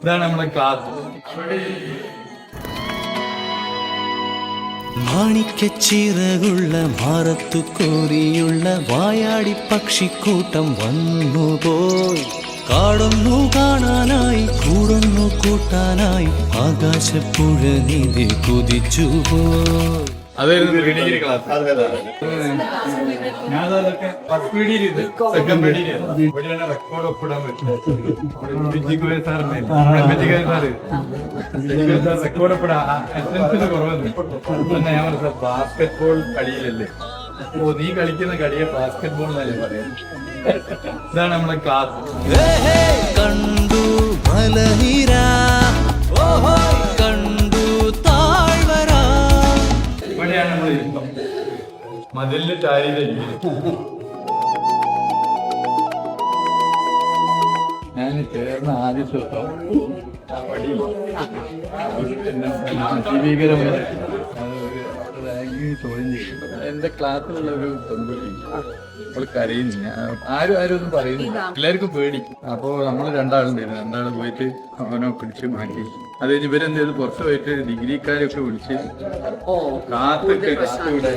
ഇതാണ് നമ്മളെ ക്ലാസ്. മാണിക്കച്ചിറകുള്ള മാറത്തു കോരിയുള്ള വായാടി പക്ഷിക്കൂട്ടം വന്നുപോയി. കാടൊന്നു കാണാനായി കൂടൊന്നു കൂട്ടാനായി ആകാശപ്പുഴ നീതി കുതിച്ചുപോയി. അതായിരുന്നു ഡിഗ്രി ക്ലാസ്. ഞാനതൊക്കെ ഫസ്റ്റ് പീഡിയിൽ ഇത് സെക്കൻഡ് പീഡിയിൽ ഇവിടെയാണ് റെക്കോർഡ് ഒപ്പിടാൻ പറ്റുന്നത്. റെക്കോർഡ് ഒപ്പിടാൻ എസൻസിന് കുറവെന്ന് ഞാൻ പറഞ്ഞ ബാസ്കറ്റ് ബോൾ കളിയിലല്ലേ. ഓ നീ കളിക്കുന്ന കളിയെ ബാസ്കറ്റ് ബോൾ എന്നല്ലേ പറയുന്നത്. ഇതാണ് നമ്മളെ ക്ലാസ്. കണ്ടു മലനിര കണ്ടു താഴ്വര. ഇവിടെയാണ് നമ്മൾ ഇഷ്ടം മതിലിന്റെ ചാരിയിലേക്ക്. ഞാൻ ചേർന്ന ആദ്യ ദിവസം ഭീകരമായി ചോദ്യം ചെയ്യും. എന്റെ ക്ലാസ്സിലുള്ള ഒരു പെൺകുട്ടി അവൾ കരയുന്നു. ആരും ഒന്നും പറയുന്നില്ല, എല്ലാവർക്കും പേടി. അപ്പൊ നമ്മള് രണ്ടാളും പോയിട്ട് അവനെ പിടിച്ച് മാറ്റി. അത് കഴിഞ്ഞ് ഇവരെന്ത് ചെയ്ത് പുറത്ത് പോയിട്ട് ഡിഗ്രിക്കാരൊക്കെ വിളിച്ച് കാത്തൊക്കെ ഇവിടെ